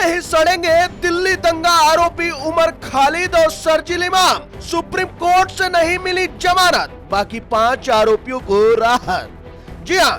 ही सड़ेंगे दिल्ली दंगा आरोपी उमर खालिद और शर्जील इमाम। सुप्रीम कोर्ट से नहीं मिली जमानत, बाकी 5 आरोपियों को राहत। जी हां,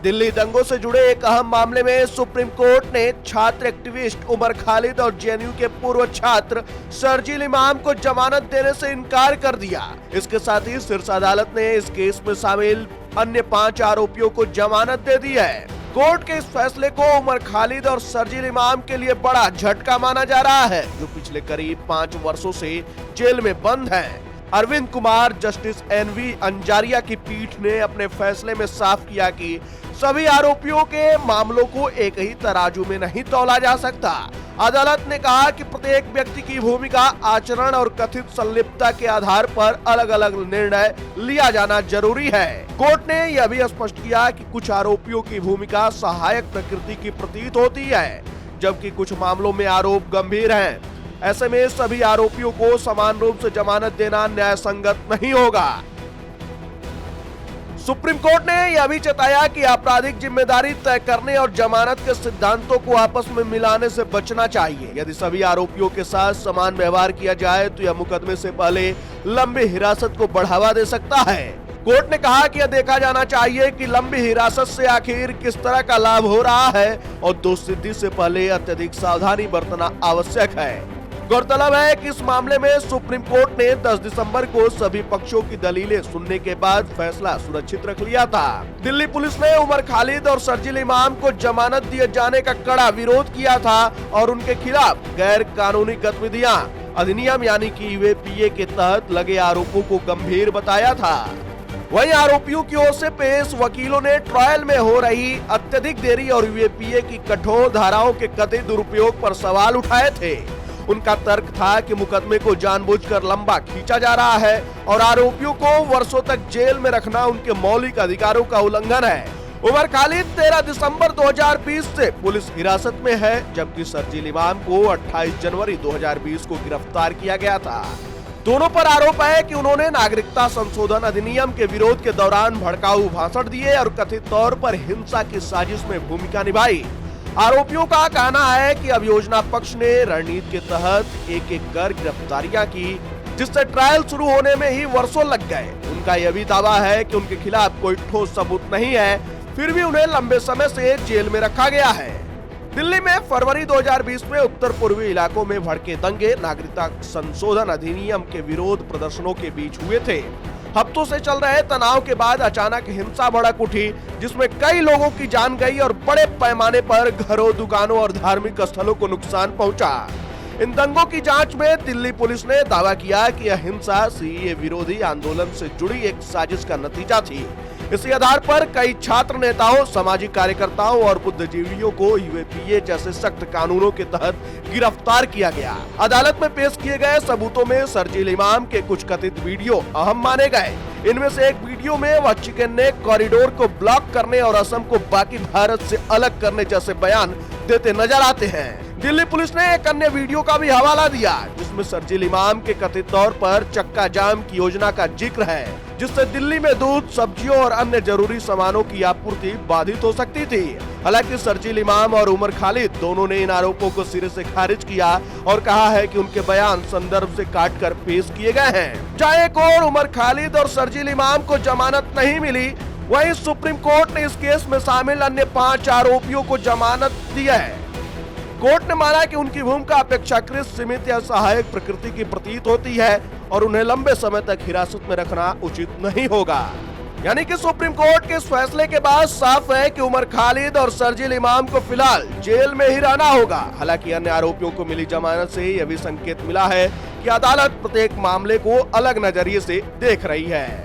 दिल्ली दंगों से जुड़े एक अहम मामले में सुप्रीम कोर्ट ने छात्र एक्टिविस्ट उमर खालिद और जेएनयू के पूर्व छात्र शर्जील इमाम को जमानत देने से इनकार कर दिया। इसके साथ ही शीर्ष अदालत ने इस केस में शामिल अन्य 5 आरोपियों को जमानत दे दी है। कोर्ट के इस फैसले को उमर खालिद और शर्जील इमाम के लिए बड़ा झटका माना जा रहा है, जो पिछले करीब 5 वर्षों से जेल में बंद हैं। अरविंद कुमार, जस्टिस एनवी अंजारिया की पीठ ने अपने फैसले में साफ किया कि सभी आरोपियों के मामलों को एक ही तराजू में नहीं तौला जा सकता। अदालत ने कहा कि प्रत्येक व्यक्ति की भूमिका, आचरण और कथित संलिप्तता के आधार पर अलग अलग निर्णय लिया जाना जरूरी है। कोर्ट ने यह भी स्पष्ट किया कि कुछ आरोपियों की भूमिका सहायक प्रकृति की प्रतीत होती है, जबकि कुछ मामलों में आरोप गंभीर हैं। ऐसे में सभी आरोपियों को समान रूप से जमानत देना न्याय संगत नहीं होगा। सुप्रीम कोर्ट ने यह भी चेताया कि आपराधिक जिम्मेदारी तय करने और जमानत के सिद्धांतों को आपस में मिलाने से बचना चाहिए। यदि सभी आरोपियों के साथ समान व्यवहार किया जाए तो यह मुकदमे से पहले लंबी हिरासत को बढ़ावा दे सकता है। कोर्ट ने कहा कि यह देखा जाना चाहिए कि लंबी हिरासत से आखिर किस तरह का लाभ हो रहा है और दोषसिद्धि से पहले अत्यधिक सावधानी बरतना आवश्यक है। गौरतलब है कि इस मामले में सुप्रीम कोर्ट ने 10 दिसंबर को सभी पक्षों की दलीलें सुनने के बाद फैसला सुरक्षित रख लिया था। दिल्ली पुलिस ने उमर खालिद और शर्जील इमाम को जमानत दिए जाने का कड़ा विरोध किया था और उनके खिलाफ गैर कानूनी गतिविधियां अधिनियम यानी कि यूएपीए के तहत लगे आरोपों को गंभीर बताया था। वहीं आरोपियों की ओर से पेश वकीलों ने ट्रायल में हो रही अत्यधिक देरी और यूएपीए की कठोर धाराओं के कथित दुरुपयोग पर सवाल उठाए थे। उनका तर्क था कि मुकदमे को जानबूझकर लंबा खींचा जा रहा है और आरोपियों को वर्षों तक जेल में रखना उनके मौलिक अधिकारों का उल्लंघन है। उमर खालिद 13 दिसंबर 2020 से पुलिस हिरासत में है, जबकि शर्जील इमाम को 28 जनवरी 2020 को गिरफ्तार किया गया था। दोनों पर आरोप है कि उन्होंने नागरिकता संशोधन अधिनियम के विरोध के दौरान भड़काऊ भाषण दिए और कथित तौर पर हिंसा की साजिश में भूमिका निभाई। आरोपियों का कहना है कि अभियोजन पक्ष ने रणनीति के तहत एक कर गिरफ्तारियां की, जिससे ट्रायल शुरू होने में ही वर्षों लग गए। उनका यह भी दावा है कि उनके खिलाफ कोई ठोस सबूत नहीं है, फिर भी उन्हें लंबे समय से जेल में रखा गया है। दिल्ली में फरवरी 2020 में उत्तर पूर्वी इलाकों में भड़के दंगे नागरिकता संशोधन अधिनियम के विरोध प्रदर्शनों के बीच हुए थे। हफ्तों से चल रहे तनाव के बाद अचानक हिंसा भड़क उठी, जिसमें कई लोगों की जान गई और बड़े पैमाने पर घरों, दुकानों और धार्मिक स्थलों को नुकसान पहुंचा। इन दंगों की जांच में दिल्ली पुलिस ने दावा किया कि यह हिंसा सीएए विरोधी आंदोलन से जुड़ी एक साजिश का नतीजा थी। इसी आधार पर कई छात्र नेताओं, सामाजिक कार्यकर्ताओं और बुद्धिजीवियों को यूएपीए जैसे सख्त कानूनों के तहत गिरफ्तार किया गया। अदालत में पेश किए गए सबूतों में शर्जील इमाम के कुछ कथित वीडियो अहम माने गए। इनमें से एक वीडियो में वह चिकन नेक कॉरिडोर को ब्लॉक करने और असम को बाकी भारत से अलग करने जैसे बयान देते नजर आते हैं। दिल्ली पुलिस ने एक अन्य वीडियो का भी हवाला दिया, जिसमें शर्जील इमाम के कथित तौर पर चक्का जाम की योजना का जिक्र है, जिससे दिल्ली में दूध, सब्जियों और अन्य जरूरी सामानों की आपूर्ति बाधित हो सकती थी। हालांकि शर्जील इमाम और उमर खालिद दोनों ने इन आरोपों को सिरे से खारिज किया और कहा है कि उनके बयान संदर्भ से काटकर पेश किए गए हैं। जहां एक और उमर खालिद और शर्जील इमाम को जमानत नहीं मिली, वहीं सुप्रीम कोर्ट ने इस केस में शामिल अन्य 5 आरोपियों को जमानत दी है। कोर्ट ने माना कि उनकी भूमिका अपेक्षाकृत सीमित या सहायक प्रकृति की प्रतीत होती है और उन्हें लंबे समय तक हिरासत में रखना उचित नहीं होगा। यानी कि सुप्रीम कोर्ट के इस फैसले के बाद साफ है कि उमर खालिद और शर्जील इमाम को फिलहाल जेल में ही रहना होगा। हालांकि अन्य आरोपियों को मिली जमानत से यह भी संकेत मिला है कि अदालत प्रत्येक मामले को अलग नजरिए से देख रही है।